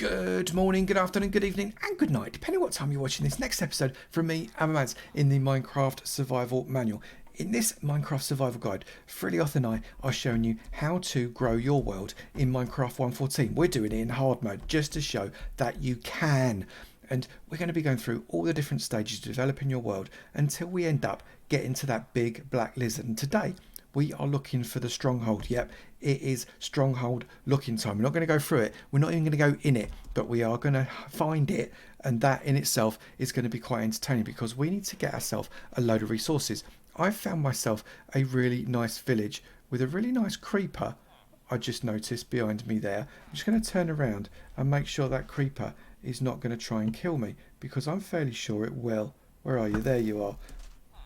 Good morning, good afternoon, good evening, and good night, depending on what time you're watching this next episode from me, Avomance, in the Minecraft Survival Manual. In this Minecraft Survival Guide, Freelioth and I are showing you how to grow your world in Minecraft 1.14. We're doing it in hard mode just to show that you can. And we're going to be going through all the different stages of developing your world until we end up getting to that big black lizard. And today, we are looking for the Stronghold. Yep, it is Stronghold looking time. We're not going to go through it. We're not even going to go in it, but we are going to find it. And that in itself is going to be quite entertaining because we need to get ourselves a load of resources. I've found myself a really nice village with a really nice creeper. I just noticed behind me there. I'm just going to turn around and make sure that creeper is not going to try and kill me because I'm fairly sure it will. Where are you? There you are.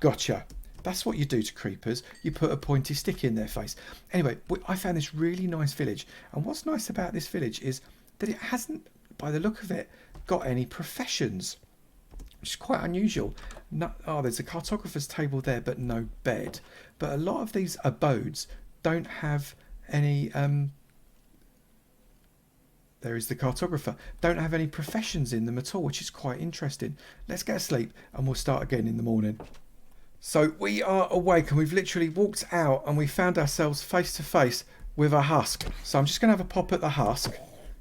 Gotcha. That's what you do to creepers. You put a pointy stick in their face. Anyway, I found this really nice village. And what's nice about this village is that it hasn't, by the look of it, got any professions, which is quite unusual. There's a cartographer's table there, but no bed. But a lot of these abodes don't have any... There is the cartographer. Don't have any professions in them at all, which is quite interesting. Let's get asleep and we'll start again in the morning. So we are awake and we've literally walked out and we found ourselves face to face with a husk. So I'm just going to have a pop at the husk.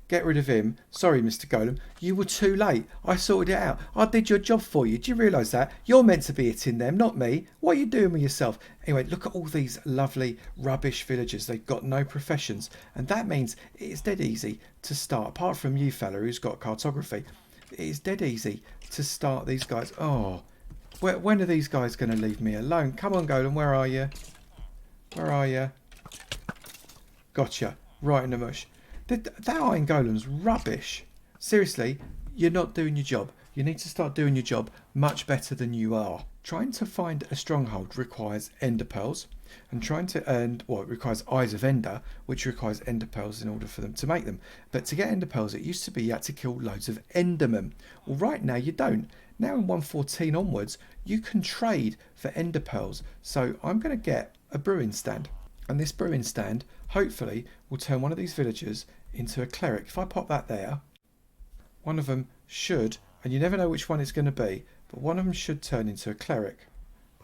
Get rid of him. Sorry, Mr. Golem. You were too late. I sorted it out. I did your job for you. Do you realise that? You're meant to be hitting them, not me. What are you doing with yourself? Anyway, look at all these lovely rubbish villagers. They've got no professions. And that means it's dead easy to start. Apart from you fella who's got cartography. It is dead easy to start these guys. Oh, when are these guys going to leave me alone? Come on, Golem. Where are you? Where are you? Gotcha. Right in the mush. That Iron Golem's rubbish. Seriously, you're not doing your job. You need to start doing your job much better than you are. Trying to find a stronghold requires Enderpearls, and trying to earn, it requires Eyes of Ender, which requires Enderpearls in order for them to make them. But to get Enderpearls, it used to be you had to kill loads of Endermen. Well, right now you don't. Now in 1.14 onwards, you can trade for Enderpearls. So I'm going to get a brewing stand. And this brewing stand, hopefully, will turn one of these villagers into a cleric. If I pop that there, one of them should, and you never know which one it's going to be, but one of them should turn into a cleric.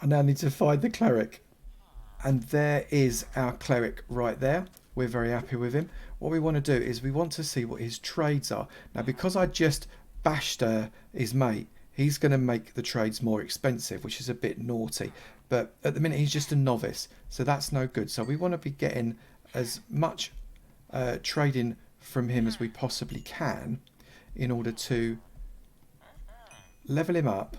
I now need to find the cleric. And there is our cleric right there. We're very happy with him. What we want to do is we want to see what his trades are. Now, because I just bashed his mate, he's going to make the trades more expensive, which is a bit naughty. But at the minute, he's just a novice, so that's no good. So we want to be getting as much trading from him as we possibly can in order to level him up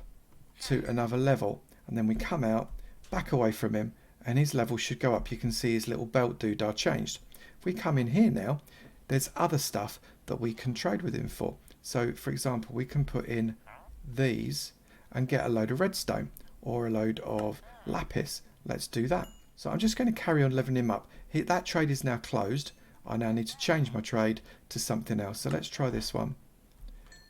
to another level. And then we come out, back away from him, and his level should go up. You can see his little belt doodah changed. If we come in here now, there's other stuff that we can trade with him for. So, for example, we can put in these and get a load of redstone or a load of lapis. Let's do that. So I'm just going to carry on leveling him up. That trade is now closed. I now need to change my trade to something else. So let's try this one.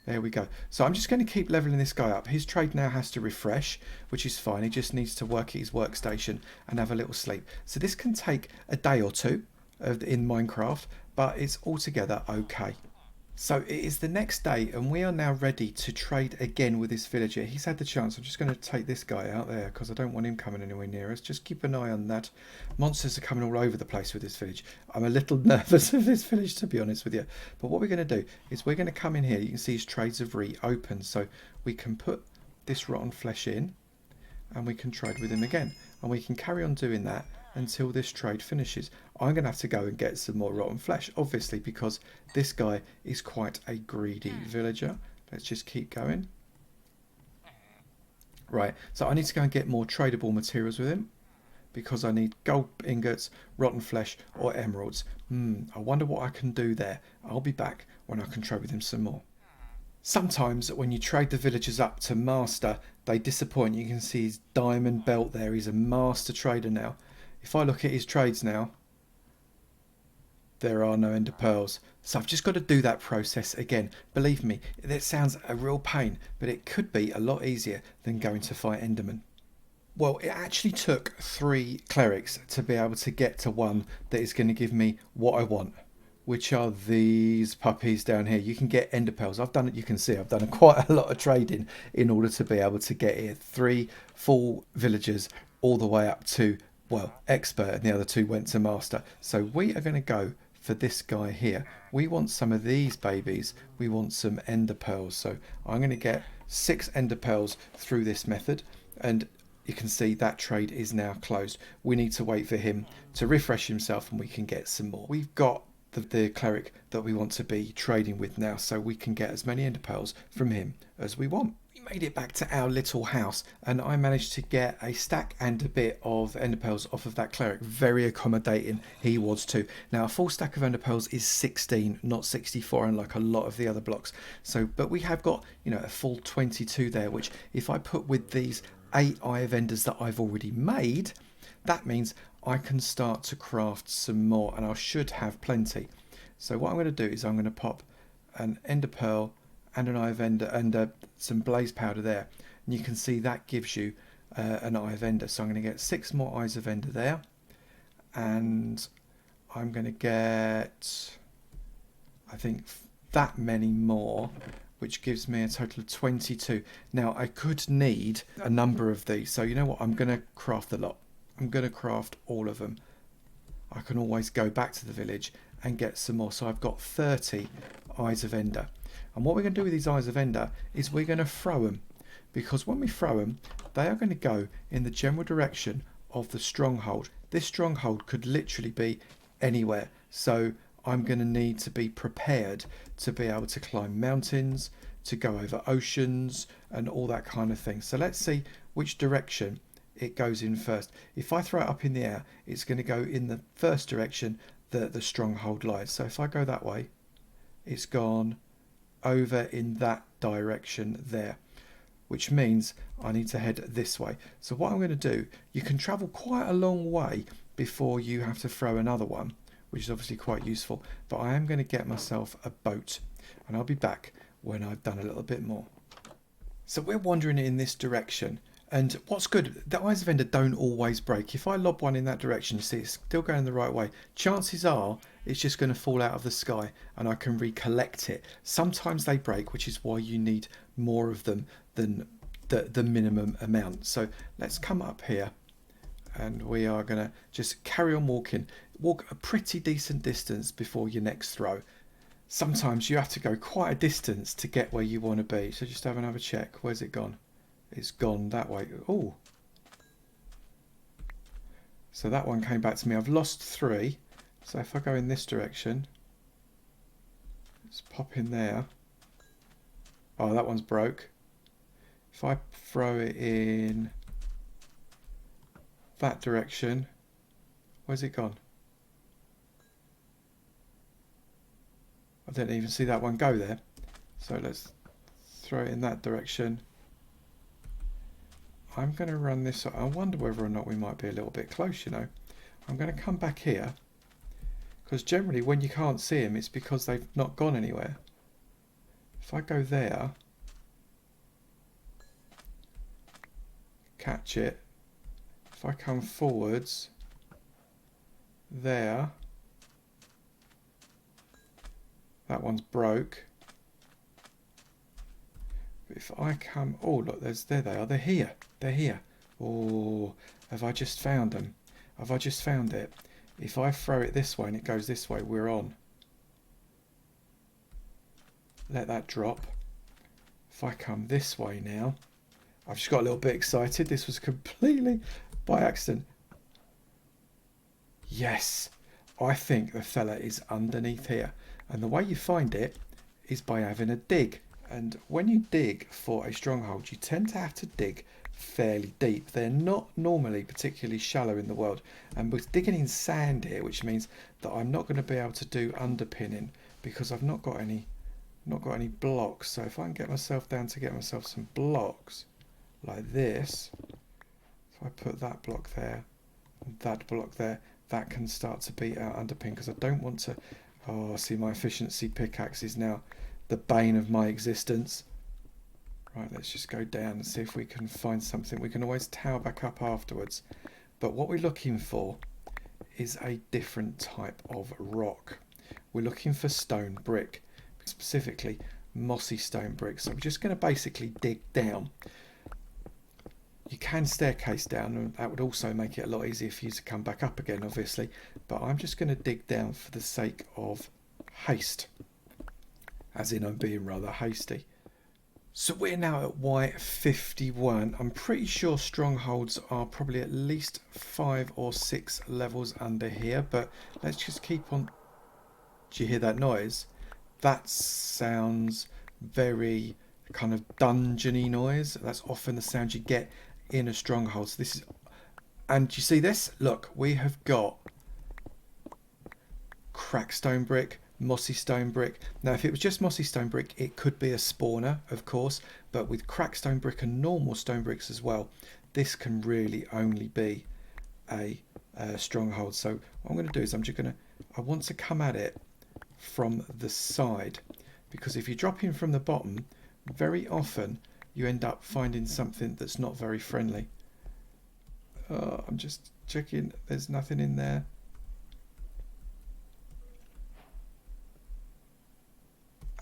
There we go. So I'm just going to keep leveling this guy up. His trade now has to refresh, which is fine. He just needs to work at his workstation and have a little sleep. So this can take a day or two in Minecraft, but it's altogether okay. So it is the next day and we are now ready to trade again with this villager. He's had the chance. I'm just going to take this guy out there because I don't want him coming anywhere near us. Just keep an eye on that. Monsters are coming all over the place with this village. I'm a little nervous of this village, to be honest with you. But what we're going to do is we're going to come in here. You can see his trades have reopened. So we can put this rotten flesh in and we can trade with him again. And we can carry on doing that until this trade finishes. I'm going to have to go and get some more rotten flesh, obviously, because this guy is quite a greedy villager. Let's just keep going. Right, so I need to go and get more tradable materials with him because I need gold ingots, rotten flesh or emeralds. I wonder what I can do there. I'll be back when I can trade with him some more. Sometimes when you trade the villagers up to master, they disappoint. You can see his diamond belt there. He's a master trader now. If I look at his trades now, there are no ender pearls. So I've just got to do that process again. Believe me, that sounds a real pain, but it could be a lot easier than going to fight endermen. Well, it actually took 3 clerics to be able to get to one that is going to give me what I want, which are these puppies down here. You can get Enderpearls. I've done it. You can see I've done quite a lot of trading in order to be able to get here 3 full villagers all the way up to, well, expert, and the other 2 went to master. So we are going to go for this guy here. We want some of these babies. We want some Enderpearls. So I'm going to get 6 Enderpearls through this method, and you can see that trade is now closed. We need to wait for him to refresh himself and we can get some more. We've got the cleric that we want to be trading with now, so we can get as many Enderpearls from him as we want. We made it back to our little house and I managed to get a stack and a bit of Enderpearls off of that cleric. Very accommodating he was too. Now a full stack of Enderpearls is 16, not 64, unlike a lot of the other blocks. So, but we have got, you know, a full 22 there, which if I put with these 8 Eye of Enders that I've already made, that means I can start to craft some more, and I should have plenty. So what I'm going to do is I'm going to pop an Ender Pearl and an Eye of Ender and some blaze powder there, and you can see that gives you an Eye of Ender. So I'm going to get 6 more Eyes of Ender there, and I'm going to get, I think, that many more, which gives me a total of 22. Now I could need a number of these, so you know what, I'm going to craft a lot. I'm going to craft all of them. I can always go back to the village and get some more. So I've got 30 Eyes of Ender, and what we're going to do with these Eyes of Ender is we're going to throw them, because when we throw them they are going to go in the general direction of the stronghold. This stronghold could literally be anywhere, so I'm going to need to be prepared to be able to climb mountains, to go over oceans and all that kind of thing. So let's see which direction it goes in first. If I throw it up in the air, it's going to go in the first direction that the stronghold lies. So if I go that way, it's gone over in that direction there, which means I need to head this way. So what I'm going to do, you can travel quite a long way before you have to throw another one, which is obviously quite useful, but I am going to get myself a boat, and I'll be back when I've done a little bit more. So we're wandering in this direction, and what's good, the Eyes of Ender don't always break. If I lob one in that direction, you see it's still going the right way. Chances are it's just going to fall out of the sky and I can recollect it. Sometimes they break, which is why you need more of them than the minimum amount. So let's come up here, and we are going to just carry on walking. Walk a pretty decent distance before your next throw. Sometimes you have to go quite a distance to get where you want to be. So just have another check. Where's it gone? It's gone that way. Oh, so that one came back to me. I've lost 3. So if I go in this direction, let's pop in there. Oh, that one's broke. If I throw it in that direction, where's it gone? I didn't even see that one go there. So let's throw it in that direction. I'm going to run this. I wonder whether or not we might be a little bit close, you know. I'm going to come back here, because generally when you can't see them, it's because they've not gone anywhere. If I go there, catch it. If I come forwards, there, that one's broke. If I come, oh look, there they are, they're here, they're here. Oh, have I just found them? Have I just found it? If I throw it this way and it goes this way, we're on. Let that drop. If I come this way now, I've just got a little bit excited. This was completely by accident. Yes, I think the fella is underneath here. And the way you find it is by having a dig. And when you dig for a stronghold, you tend to have to dig fairly deep. They're not normally particularly shallow in the world. And we're digging in sand here, which means that I'm not going to be able to do underpinning because I've not got any blocks. So if I can get myself down to get myself some blocks like this, if I put that block there, and that block there, that can start to beat out underpin, because I don't want to. Oh, see, my efficiency pickaxe is now the bane of my existence. Right, let's just go down and see if we can find something. We can always tower back up afterwards. But what we're looking for is a different type of rock. We're looking for stone brick, specifically mossy stone brick. So we're just going to basically dig down. You can staircase down, and that would also make it a lot easier for you to come back up again, obviously. But I'm just going to dig down for the sake of haste, as in I'm being rather hasty. So we're now at white 51. I'm pretty sure strongholds are probably at least 5 or 6 levels under here, but let's just keep on. Do you hear that noise? That sounds very kind of dungeony noise. That's often the sound you get in a stronghold. So this is, and you see this? Look, we have got cracked stone brick, mossy stone brick. Now if it was just mossy stone brick, it could be a spawner, of course, but with cracked stone brick and normal stone bricks as well, this can really only be a stronghold. So what I'm going to do is I want to come at it from the side, because if you drop in from the bottom, very often you end up finding something that's not very friendly. I'm just checking, there's nothing in there.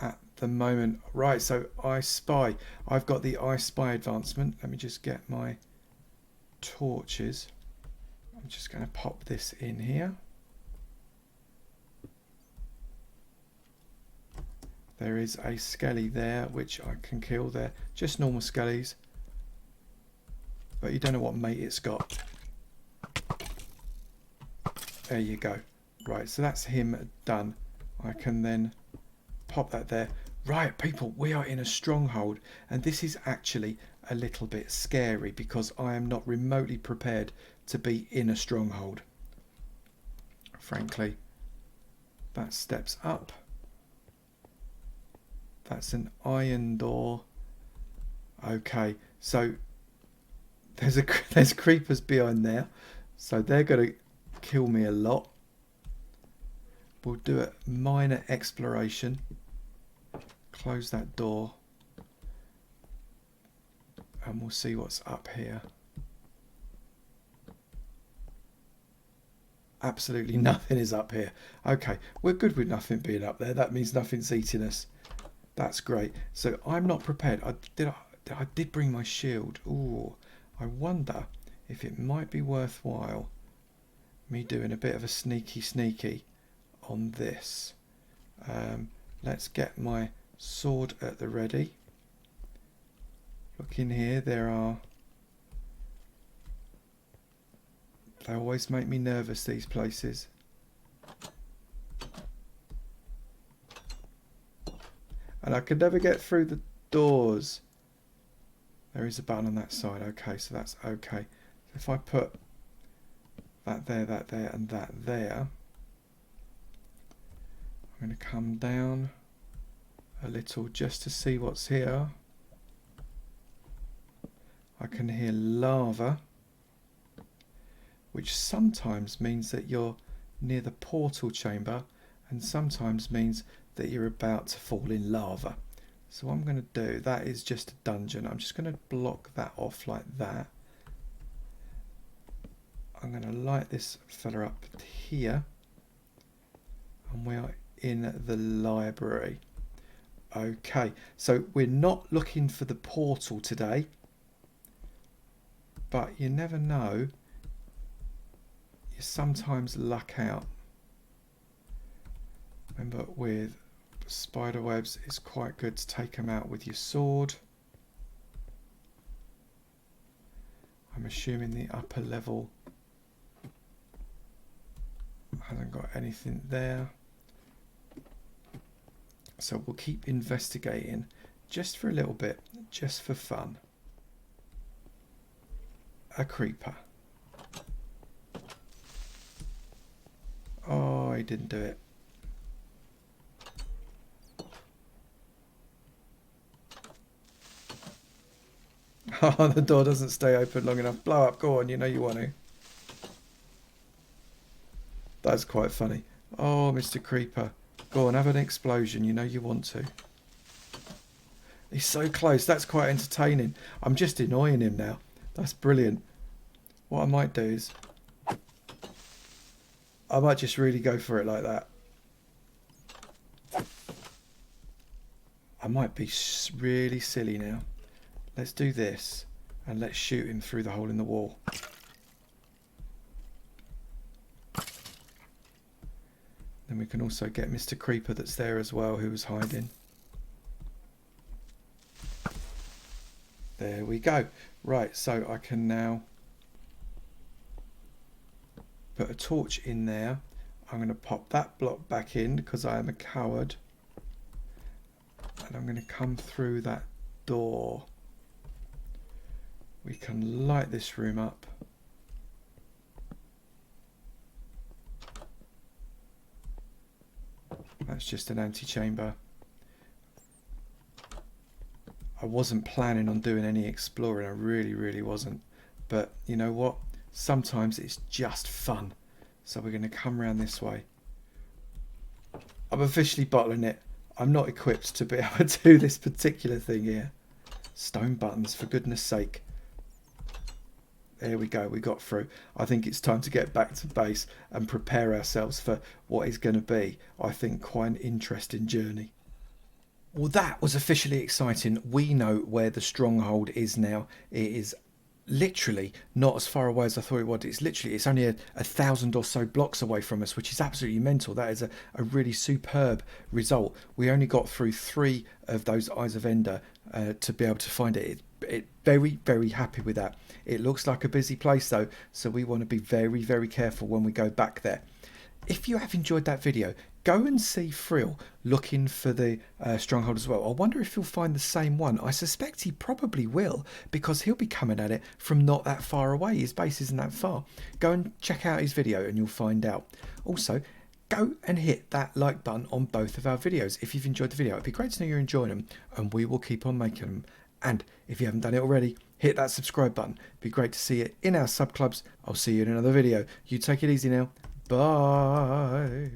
At the moment. Right, so I spy. I've got the I spy advancement. Let me just get my torches. I'm just going to pop this in here. There is a skelly there, which I can kill there. Just normal skellies. But you don't know what mate it's got. There you go. Right, so that's him done. I can then pop that there. Right, people, we are in a stronghold. And this is actually a little bit scary because I am not remotely prepared to be in a stronghold. Frankly, that steps up. That's an iron door. Okay, so there's creepers behind there, so they're going to kill me a lot. We'll do a minor exploration. Close that door, and we'll see what's up here. Absolutely nothing is up here. Okay, we're good with nothing being up there. That means nothing's eating us. That's great. So I'm not prepared. I did bring my shield. Ooh, I wonder if it might be worthwhile me doing a bit of a sneaky on this. Let's get my sword at the ready. Look in here. They always make me nervous, these places. And I can never get through the doors. There is a button on that side. Okay, so that's okay. If I put that there, and that there, I'm going to come down a little just to see what's here. I can hear lava, which sometimes means that you're near the portal chamber and sometimes means that you're about to fall in lava. So what I'm going to do, that is just a dungeon. I'm just going to block that off like that. I'm going to light this fella up here, and we are in the library. Okay, so we're not looking for the portal today, but you never know. You sometimes luck out. Remember, with spider webs, it's quite good to take them out with your sword. I'm assuming the upper level hasn't got anything there. So we'll keep investigating just for a little bit, just for fun. A creeper. Oh, he didn't do it. Oh, the door doesn't stay open long enough. Blow up, go on, you know you want to. That's quite funny. Oh, Mr. Creeper. Go on, have an explosion, you know you want to. He's so close, that's quite entertaining. I'm just annoying him now. That's brilliant. What I might do is, I might just really go for it like that. I might be really silly now. Let's do this and let's shoot him through the hole in the wall. Then we can also get Mr. Creeper that's there as well, who was hiding. There we go. Right, so I can now put a torch in there. I'm going to pop that block back in because I am a coward. And I'm going to come through that door. We can light this room up. That's just an antechamber. I wasn't planning on doing any exploring. I really wasn't. But you know what? Sometimes it's just fun. So we're going to come around this way. I'm officially bottling it. I'm not equipped to be able to do this particular thing here. Stone buttons, for goodness sake. There we go, we got through. I think it's time to get back to base and prepare ourselves for what is going to be, I think, quite an interesting journey. Well, that was officially exciting. We know where the stronghold is now. It is literally not as far away as I thought it was. It's only a 1,000 or so blocks away from us, which is absolutely mental. That is a really superb result. We only got through 3 of those Eyes of Ender to be able to find it. Very happy with that. It looks like a busy place though, so we want to be very careful when we go back there. If you have enjoyed that video, go and see Frill looking for the stronghold as well. I wonder if he'll find the same one. I suspect he probably will, because he'll be coming at it from not that far away. His base isn't that far. Go and check out his video and you'll find out. Also, go and hit that like button on both of our videos if you've enjoyed the video. It'd be great to know you're enjoying them, and we will keep on making them. And if you haven't done it already, hit that subscribe button. It'd be great to see you in our sub clubs. I'll see you in another video. You take it easy now. Bye.